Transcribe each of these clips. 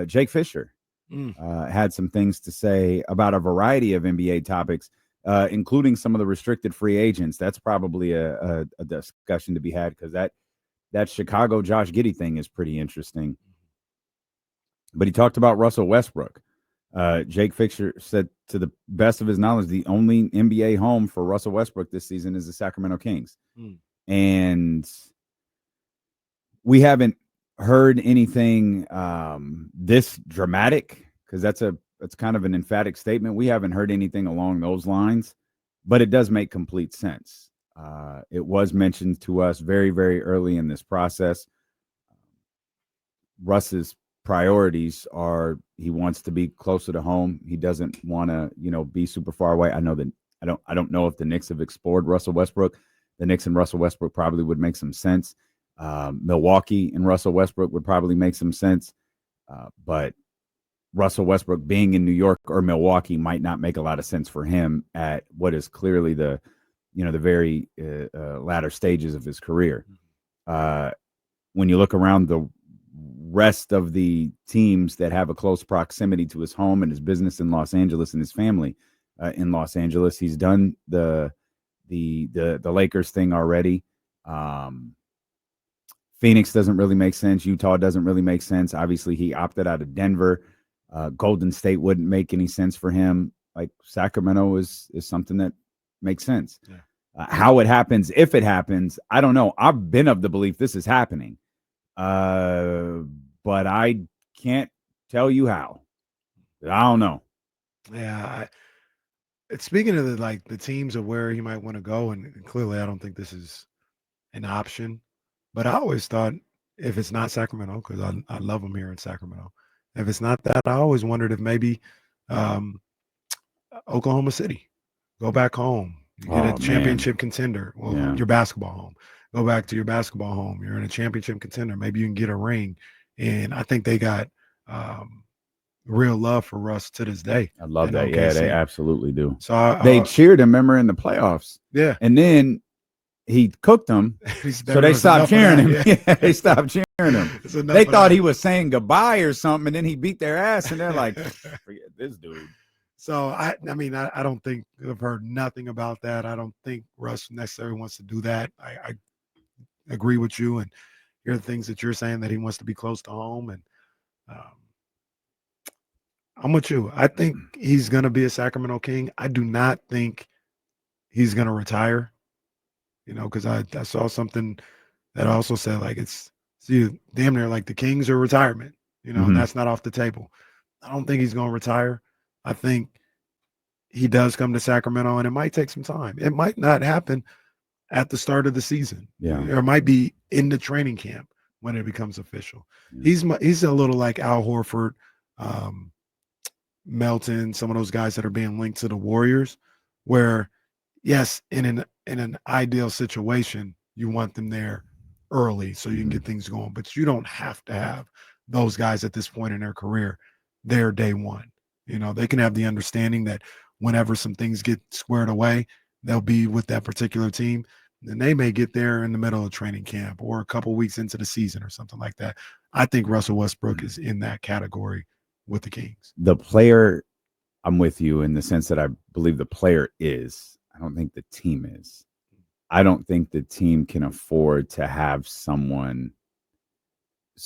Jake Fisher had some things to say about a variety of NBA topics, including some of the restricted free agents. That's probably a discussion to be had, because that Chicago Josh Giddey thing is pretty interesting. But he talked about Russell Westbrook. Jake Fisher said, to the best of his knowledge, the only NBA home for Russell Westbrook this season is the Sacramento Kings. And we haven't heard anything this dramatic, because that's kind of an emphatic statement. We haven't heard anything along those lines, but it does make complete sense. It was mentioned to us very, very early in this process. Russ's priorities are, he wants to be closer to home. He doesn't want to, be super far away. I know that I don't know if the Knicks have explored Russell Westbrook. The Knicks and Russell Westbrook probably would make some sense. Milwaukee and Russell Westbrook would probably make some sense. But Russell Westbrook being in New York or Milwaukee might not make a lot of sense for him at what is clearly the very latter stages of his career. When you look around the rest of the teams that have a close proximity to his home and his business in Los Angeles and his family in Los Angeles, he's done the Lakers thing already. Phoenix doesn't really make sense. Utah doesn't really make sense. Obviously, he opted out of Denver. Golden State wouldn't make any sense for him. Like, Sacramento is something that makes sense. Yeah. How it happens, if it happens, I don't know. I've been of the belief this is happening, but I can't tell you how. I don't know. Yeah. Speaking of the teams of where he might want to go, and clearly I don't think this is an option, but I always thought, if it's not Sacramento, because I love him here in Sacramento, if it's not that, I always wondered if maybe Oklahoma City, go back home, you get a championship contender. Well, your basketball home. Go back to your basketball home. You're in a championship contender. Maybe you can get a ring. And I think they got real love for Russ to this day. I love that. OKC. Yeah, they absolutely do. So they cheered him, remember, in the playoffs. Yeah. And then he cooked them, so they stopped cheering him. Yeah, they stopped cheering him. They thought he was saying goodbye or something, and then he beat their ass, and they're like, forget this dude. So, I don't think I've heard nothing about that. I don't think Russ necessarily wants to do that. I agree with you, and hear the things that you're saying, that he wants to be close to home. And I'm with you. I think he's going to be a Sacramento King. I do not think he's going to retire, because I saw something that also said, it's damn near like the Kings or retirement, and that's not off the table. I don't think he's going to retire. I think he does come to Sacramento, and it might take some time. It might not happen at the start of the season. Yeah. Or it might be in the training camp when it becomes official. Yeah. He's a little like Al Horford, Melton, some of those guys that are being linked to the Warriors, where, yes, in an ideal situation, you want them there early so you can get things going. But you don't have to have those guys at this point in their career there day one. They can have the understanding that whenever some things get squared away, they'll be with that particular team. And they may get there in the middle of training camp or a couple weeks into the season or something like that. I think Russell Westbrook is in that category with the Kings. The player, I'm with you in the sense that I believe the player is. I don't think the team is. I don't think the team can afford to have someone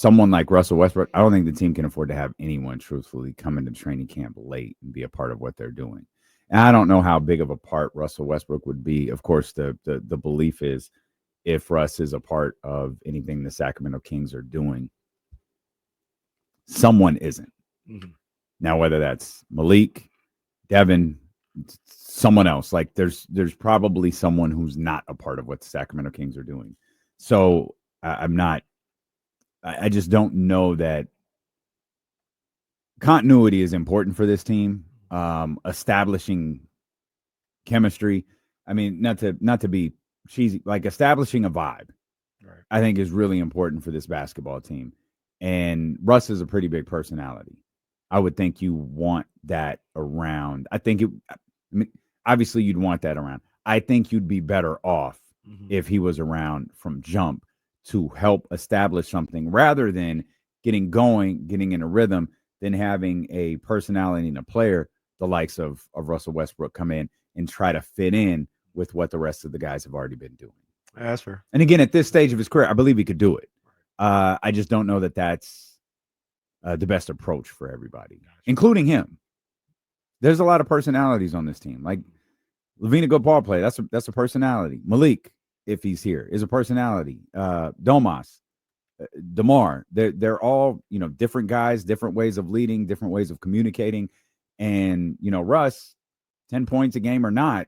like Russell Westbrook. I don't think the team can afford to have anyone truthfully come into training camp late and be a part of what they're doing. And I don't know how big of a part Russell Westbrook would be. Of course, the belief is, if Russ is a part of anything the Sacramento Kings are doing, someone isn't. Mm-hmm. Now, whether that's Malik, Devin, someone else, there's probably someone who's not a part of what the Sacramento Kings are doing. So I just don't know that continuity is important for this team. Establishing chemistry. I mean, not to be cheesy, establishing a vibe, right, I think is really important for this basketball team. And Russ is a pretty big personality. I would think you want that around. Obviously you'd want that around. I think you'd be better off if he was around from jump to help establish something, rather than getting going, getting in a rhythm, than having a personality and a player, the likes of Russell Westbrook, come in and try to fit in with what the rest of the guys have already been doing. That's fair. And again, at this stage of his career, I believe he could do it. I just don't know that that's the best approach for everybody, including him. There's a lot of personalities on this team. Like Lavina, good ball player. That's a personality. Malik, if he's here, is a personality. Domas, DeMar, they're all, different guys, different ways of leading, different ways of communicating. And, Russ, 10 points a game or not,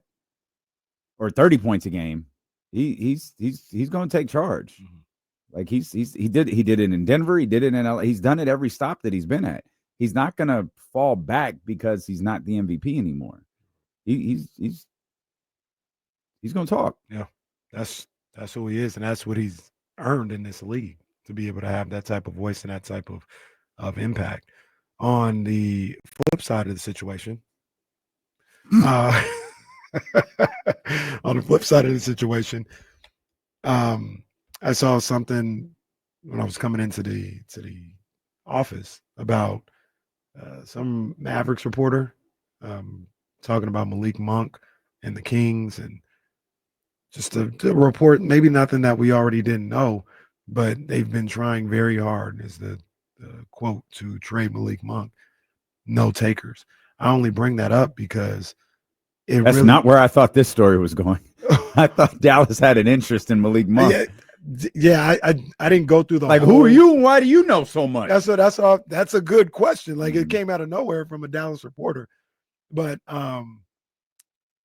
or 30 points a game, he's going to take charge. Mm-hmm. Like he did it in Denver, he did it in LA. He's done it every stop that he's been at. He's not going to fall back because he's not the MVP anymore. He's going to talk. Yeah. That's who he is, and that's what he's earned in this league, to be able to have that type of voice and that type of impact. On the flip side of the situation, on the flip side of the situation, I saw something when I was coming into the office about some Mavericks reporter talking about Malik Monk and the Kings, and just to report maybe nothing that we already didn't know, but they've been trying very hard, is the quote, to trade Malik Monk. No takers. I only bring that up because that's really not where I thought this story was going. I thought Dallas had an interest in Malik Monk. Yeah, I didn't go through the whole... Who are you and why do you know so much? That's a good question. Like, it came out of nowhere from a Dallas reporter. But I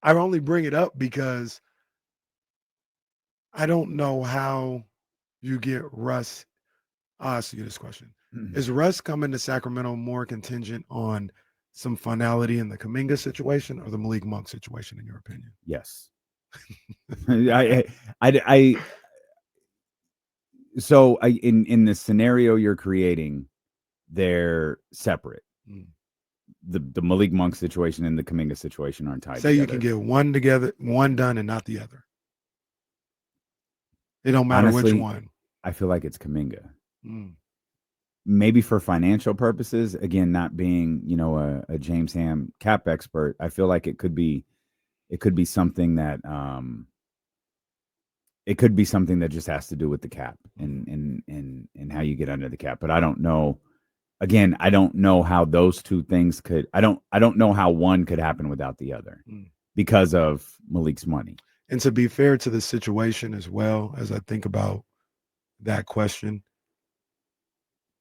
only bring it up because I don't know how you get Russ. I'll ask you this question. Mm-hmm. Is Russ coming to Sacramento more contingent on some finality in the Kuminga situation or the Malik Monk situation, in your opinion? Yes. So in the scenario you're creating, they're separate. Mm. The Malik Monk situation and the Kuminga situation aren't tied together. You can get one together, one done, and not the other. It don't matter. Honestly, which one. I feel like it's Kuminga. Mm. Maybe for financial purposes, again, not being, a James Ham cap expert, I feel like it could be something that just has to do with the cap and how you get under the cap. But I don't know. Again, I don't know how those two things could. I don't know how one could happen without the other because of Malik's money. And to be fair to the situation as well, as I think about that question,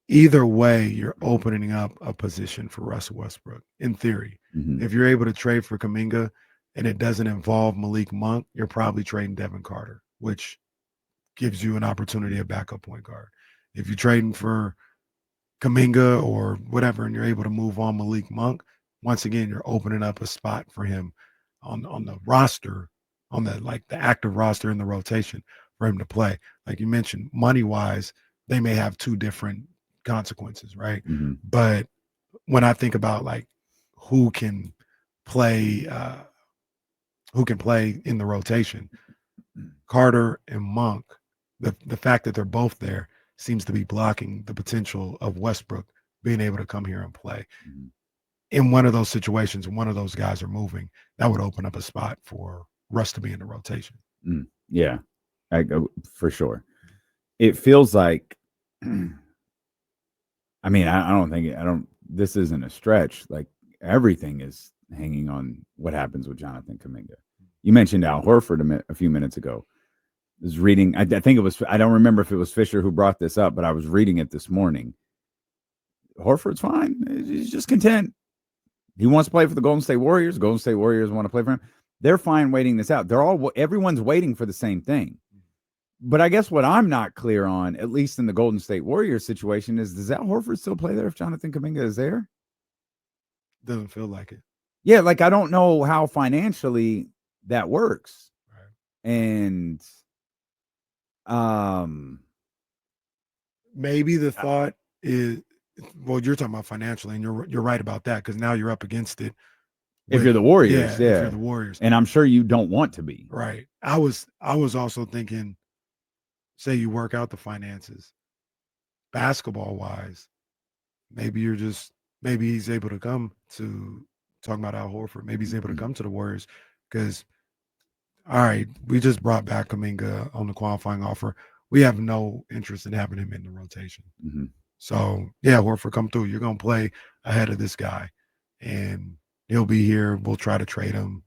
either way, you're opening up a position for Russell Westbrook, in theory. Mm-hmm. If you're able to trade for Kuminga and it doesn't involve Malik Monk, you're probably trading Devin Carter, which gives you an opportunity at backup point guard. If you're trading for Kuminga or whatever and you're able to move on Malik Monk, once again, you're opening up a spot for him on the roster, on the active roster in the rotation for him to play. Like you mentioned, money-wise, they may have two different consequences, right? Mm-hmm. But when I think about who can play in the rotation, Carter and Monk, the fact that they're both there seems to be blocking the potential of Westbrook being able to come here and play. Mm-hmm. In one of those situations, when one of those guys are moving, that would open up a spot for Russ to be in the rotation. Yeah, for sure. It feels like, this isn't a stretch. Like, everything is hanging on what happens with Jonathan Kuminga. You mentioned Al Horford a few minutes ago. I was reading, I think it was, I don't remember if it was Fisher who brought this up, but I was reading it this morning. Horford's fine. He's just content. He wants to play for the Golden State Warriors. Golden State Warriors want to play for him. They're fine waiting this out. Everyone's waiting for the same thing. But I guess what I'm not clear on, at least in the Golden State Warriors situation, is does Al Horford still play there if Jonathan Kuminga is there? Doesn't feel like it. Yeah, I don't know how financially that works. Right. And maybe the thought is, well, you're talking about financially, and you're right about that, because now you're up against it. If you're the Warriors, If you're the Warriors. And I'm sure you don't want to be. Right. I was also thinking, say you work out the finances, basketball wise, maybe you're just maybe he's able to come to talking about Al Horford. Maybe he's able to come to the Warriors because, all right, we just brought back Kuminga on the qualifying offer. We have no interest in having him in the rotation. Mm-hmm. So, yeah, Horford, come through. You're going to play ahead of this guy, and he'll be here. We'll try to trade him,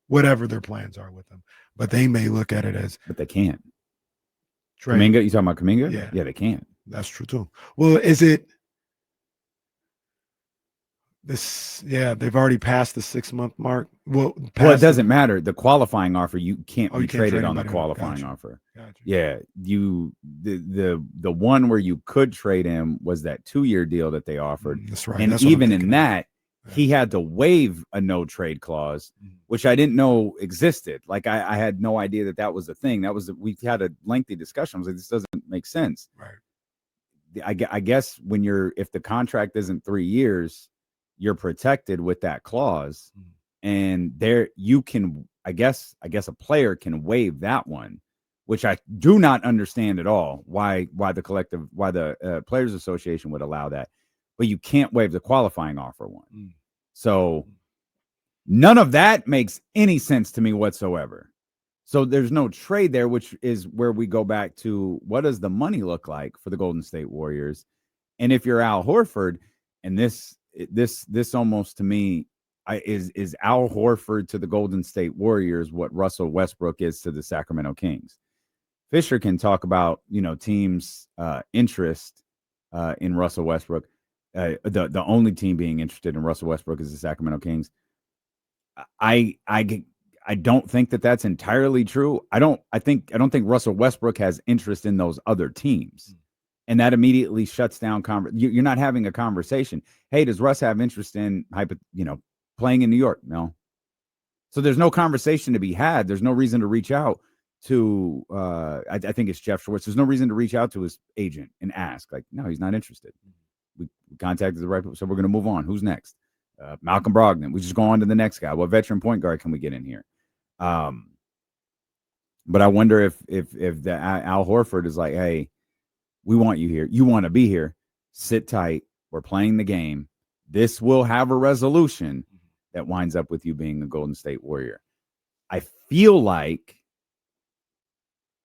whatever their plans are with him. But they may look at it as. But they can't. Trade. Kuminga? You talking about Kuminga? Yeah. Yeah, they can't. That's true, too. Well, is it. This, yeah, they've already passed the 6-month mark. Well, it doesn't matter. The qualifying offer, you can't be traded on the anybody. qualifying Gotcha. offer. Gotcha. Yeah, the one where you could trade him was that 2-year deal that they offered. That's right. And That's what I'm even in thinking of. that, he had to waive a no trade clause, which I didn't know existed. Like I had no idea that that was a thing. We had a lengthy discussion. I was like, this doesn't make sense. Right. I guess if the contract isn't 3 years, you're protected with that clause, and there you can. I guess a player can waive that one, which I do not understand at all. Why the Players Association would allow that, but you can't waive the qualifying offer one. So none of that makes any sense to me whatsoever. So there's no trade there, which is where we go back to what does the money look like for the Golden State Warriors, and if you're Al Horford, and this almost to me is Al Horford to the Golden State Warriors what Russell Westbrook is to the Sacramento Kings. Fisher can talk about teams' interest in Russell Westbrook. The only team being interested in Russell Westbrook is the Sacramento Kings. I don't think that that's entirely true. I don't think Russell Westbrook has interest in those other teams. And that immediately shuts down. You're not having a conversation. Hey, does Russ have interest in playing in New York? No. So there's no conversation to be had. There's no reason to reach out to. I think it's Jeff Schwartz. There's no reason to reach out to his agent and ask. Like, no, he's not interested. We contacted the right people, so we're going to move on. Who's next? Malcolm Brogdon. We just go on to the next guy. What veteran point guard can we get in here? But I wonder if the Al Horford is like, hey, we want you here. You want to be here. Sit tight. We're playing the game. This will have a resolution that winds up with you being a Golden State Warrior. I feel like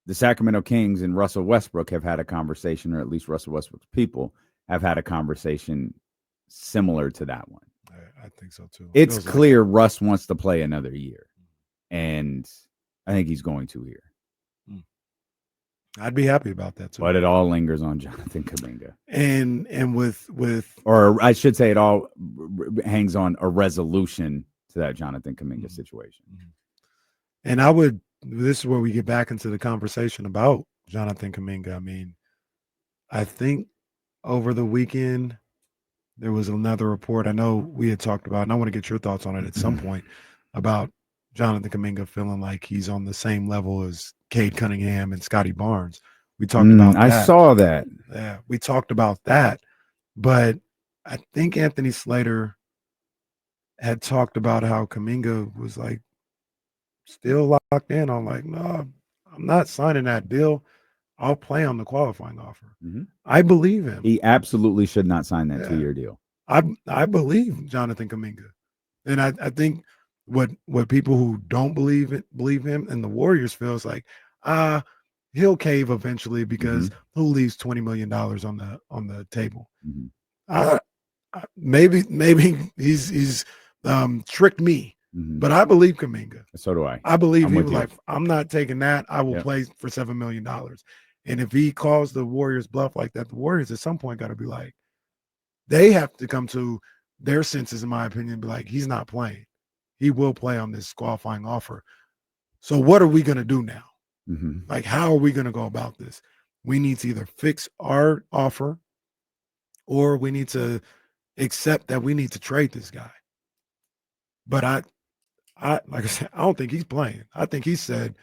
the Sacramento Kings and Russell Westbrook have had a conversation, or at least Russell Westbrook's people have had a conversation similar to that one. I think so, too. It's clear Russ wants to play another year, and I think he's going to here. I'd be happy about that too. But it all lingers on Jonathan Kuminga. And with or I should say it all hangs on a resolution to that Jonathan Kuminga situation. And this is where we get back into the conversation about Jonathan Kuminga. I mean, I think over the weekend there was another report. I know we had talked about, and I want to get your thoughts on it at some point, about Jonathan Kuminga feeling like he's on the same level as Cade Cunningham and Scotty Barnes. We talked about that. I saw that. Yeah, we talked about that. But I think Anthony Slater had talked about how Kuminga was like still locked in on like, no, I'm not signing that deal. I'll play on the qualifying offer. I believe him. He absolutely should not sign that 2-year deal. I believe Jonathan Kuminga. And I think what people who don't believe him and the Warriors feels like, he'll cave eventually because who leaves $20 million on the table? Maybe he's tricked me, but I believe Kuminga. So do I. I believe he was like, I'm not taking that. I will play for $7 million. And if he calls the Warriors bluff like that, the Warriors at some point got to be like, they have to come to their senses, in my opinion, be like, he's not playing. He will play on this qualifying offer. So what are we going to do now? Like, how are we going to go about this? We need to either fix our offer or we need to accept that we need to trade this guy. But I like I said, I don't think he's playing. I think he said,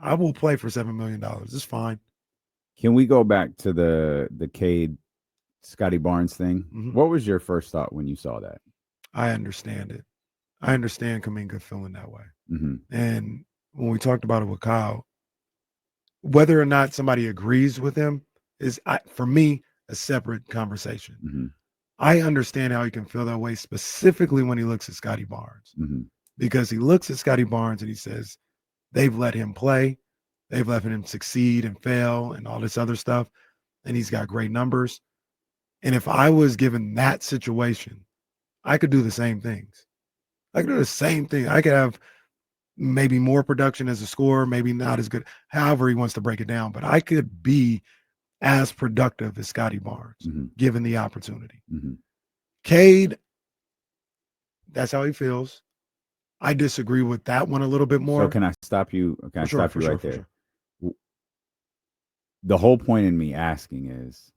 I will play for $7 million. It's fine. Can we go back to the Cade Scotty Barnes thing? What was your first thought when you saw that? I understand it. I understand Kuminga feeling that way. And when we talked about it with Kyle, whether or not somebody agrees with him is, for me, a separate conversation. I understand how he can feel that way, specifically when he looks at Scotty Barnes, because he looks at Scotty Barnes and he says, they've let him play. They've let him succeed and fail and all this other stuff. And he's got great numbers. And if I was given that situation, I could do the same things. I could do the same thing. I could have maybe more production as a scorer, maybe not as good, however he wants to break it down. But I could be as productive as Scotty Barnes, given the opportunity. Cade, that's how he feels. I disagree with that one a little bit more. So can I stop you? Can I stop you right there? Sure. The whole point in me asking is,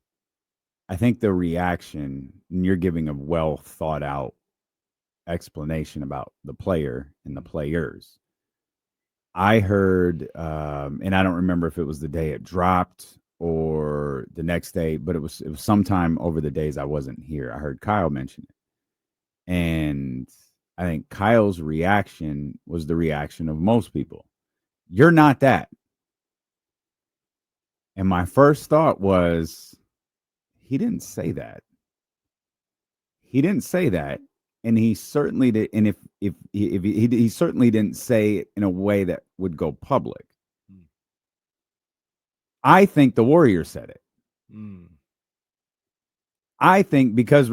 I think the reaction, and you're giving a well thought out explanation about the player and the players. I heard, and I don't remember if it was the day it dropped or the next day, but it was sometime over the days I wasn't here. I heard Kyle mention it. And I think Kyle's reaction was the reaction of most people. You're not that. And my first thought was, he didn't say that. He didn't say that. And he certainly did. And if he certainly didn't say it in a way that would go public. I think the Warriors said it. I think because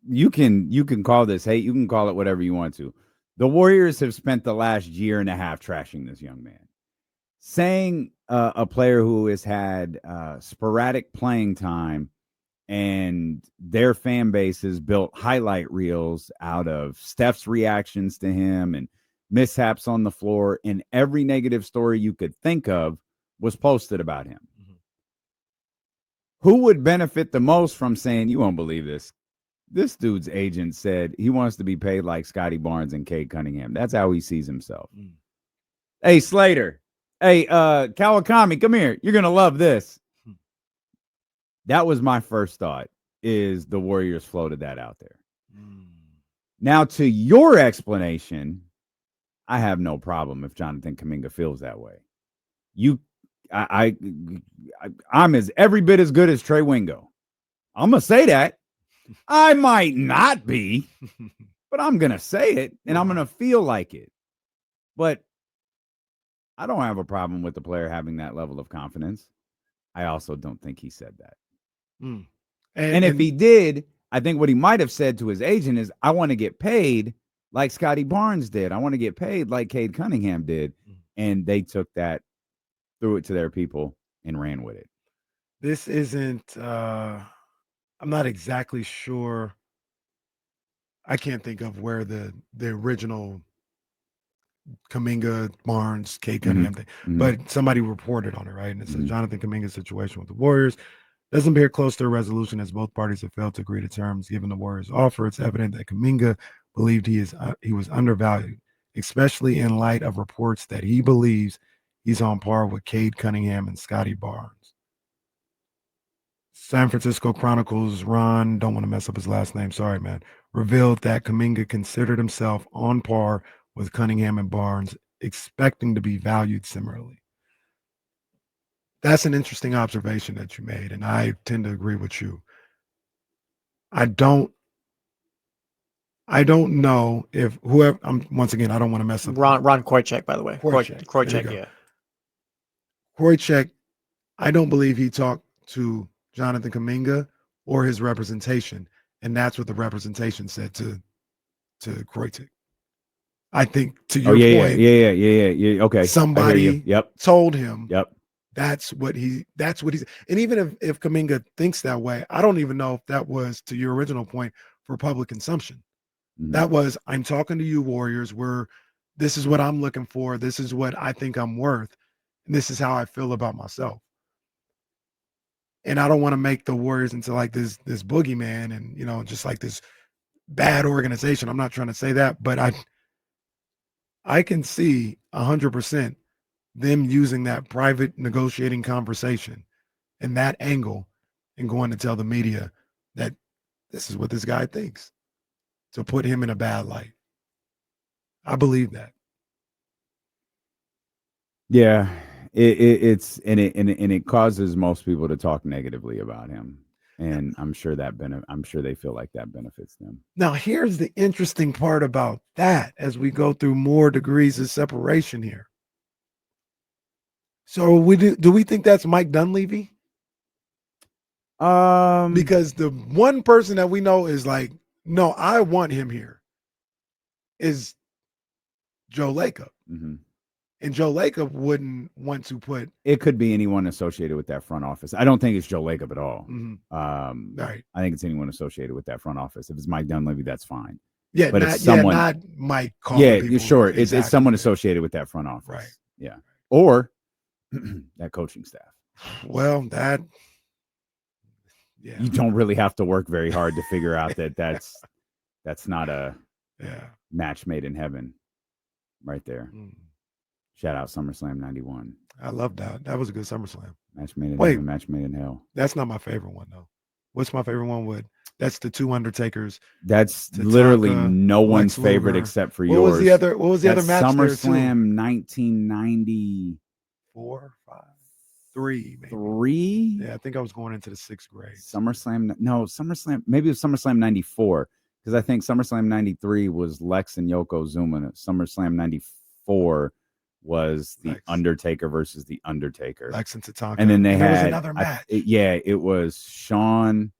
you can call this hate, you can call it whatever you want to. The Warriors have spent the last year and a half trashing this young man, saying a player who has had sporadic playing time, and their fan base has built highlight reels out of Steph's reactions to him and mishaps on the floor, and every negative story you could think of was posted about him. Who would benefit the most from saying, you won't believe this? This dude's agent said he wants to be paid like Scotty Barnes and Cade Cunningham. That's how he sees himself. Hey, Slater. Hey, Kawakami, come here. You're going to love this. That was my first thought, is the Warriors floated that out there. Now, to your explanation, I have no problem if Jonathan Kuminga feels that way. I'm as every bit as good as Trey Wingo. I'm going to say that. I might not be, but I'm going to say it, and I'm going to feel like it. But I don't have a problem with the player having that level of confidence. I also don't think he said that. And if he did, I think what he might have said to his agent is, I want to get paid like Scotty Barnes did. I want to get paid like Cade Cunningham did. And they took that, threw it to their people, and ran with it. This isn't, I'm not exactly sure. I can't think of where the original Kuminga, Barnes, Cade Cunningham thing, but somebody reported on it, right? And it says Jonathan Kuminga's situation with the Warriors doesn't appear close to a resolution, as both parties have failed to agree to terms. Given the Warriors' offer, it's evident that Kuminga believed he was undervalued, especially in light of reports that he believes he's on par with Cade Cunningham and Scotty Barnes. San Francisco Chronicles, Ron, don't want to mess up his last name, sorry, man, revealed that Kuminga considered himself on par with Cunningham and Barnes, expecting to be valued similarly. That's an interesting observation that you made, and I tend to agree with you. I don't know if whoever, once again, I don't want to mess up. Ron Koychek, by the way. Koychek, yeah. Koychek, I don't believe he talked to Jonathan Kuminga or his representation, and that's what the representation said to Koychek. I think, to your point. Yeah. Okay. Somebody told him. Yep. That's what he's, and even if Kuminga thinks that way, I don't even know if that was, to your original point, for public consumption. That was, I'm talking to you Warriors, this is what I'm looking for. This is what I think I'm worth. And this is how I feel about myself. And I don't want to make the Warriors into like this boogeyman and, just like this bad organization. I'm not trying to say that, but I can see 100% them using that private negotiating conversation and that angle and going to tell the media that this is what this guy thinks, to put him in a bad light. I believe that. Yeah, it causes most people to talk negatively about him. And I'm sure they feel like that benefits them. Now, here's the interesting part about that as we go through more degrees of separation here. So do we think that's Mike Dunleavy? Because the one person that we know is like, no, I want him here, is Joe Lacob. Mm-hmm. And Joe Lacob wouldn't want to put. It could be anyone associated with that front office. I don't think it's Joe Lacob at all. Mm-hmm. Right. I think it's anyone associated with that front office. If it's Mike Dunleavy, that's fine. Yeah, but it's someone, not Mike. Yeah, sure. Exactly. It's someone associated with that front office. Right. Yeah. Or that coaching staff. Well, you don't really have to work very hard to figure out that's not a match made in heaven right there. Shout out SummerSlam 91. I love that. That was a good SummerSlam. Match made in heaven, match made in hell. That's not my favorite one though. What's my favorite one? That's the two Undertakers. That's literally no one's favorite except for yours. What was the other match? SummerSlam 1994, 3, maybe. 3? Yeah, I think I was going into the 6th grade. SummerSlam, maybe it was SummerSlam 94, because I think SummerSlam 93 was Lex and Yokozuna. And SummerSlam 94 was the Undertaker versus the Undertaker. Lex and Tatanka. And then there was another match. It was Shawn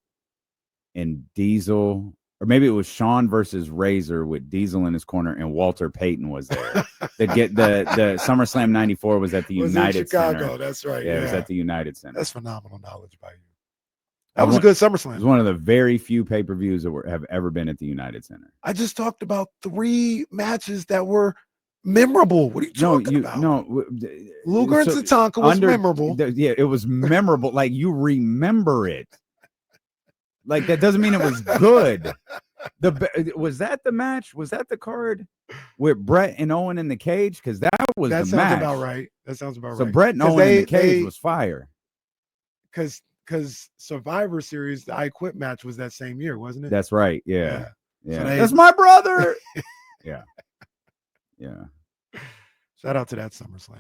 and Diesel, or maybe it was Shawn versus Razor with Diesel in his corner, and Walter Payton was there. the SummerSlam 94 was at the United Chicago, Center. That's right. Yeah, it was at the United Center. That's phenomenal knowledge by you. That was a good SummerSlam. It was one of the very few pay-per-views that have ever been at the United Center. I just talked about 3 matches that were memorable. What are you talking about? No, Luger and Tatanka was memorable. Yeah, it was memorable. Like, you remember it. Like, that doesn't mean it was good. Was that the match? Was that the card with Brett and Owen in the cage? Because that was the match. That sounds about right. That sounds about right. So Brett and Owen in the cage was fire. Because Survivor Series, the I Quit match was that same year, wasn't it? That's right. Yeah. So that's my brother. Yeah. Shout out to that SummerSlam.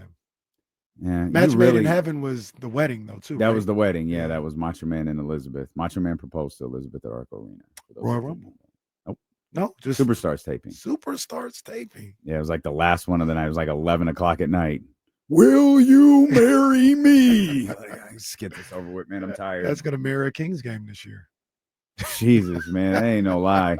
Yeah, match made in heaven was the wedding though too. That was the wedding. Yeah, that was Macho Man and Elizabeth. Macho Man proposed to Elizabeth at Arco Arena. Royal Rumble. Nope. No, just Superstars taping. Superstars taping. Yeah, it was like the last one of the night. It was like 11 o'clock at night. Will you marry me? Let's get this over with, man. I'm tired. That's gonna mirror a Kings game this year. Jesus, man, that ain't no lie.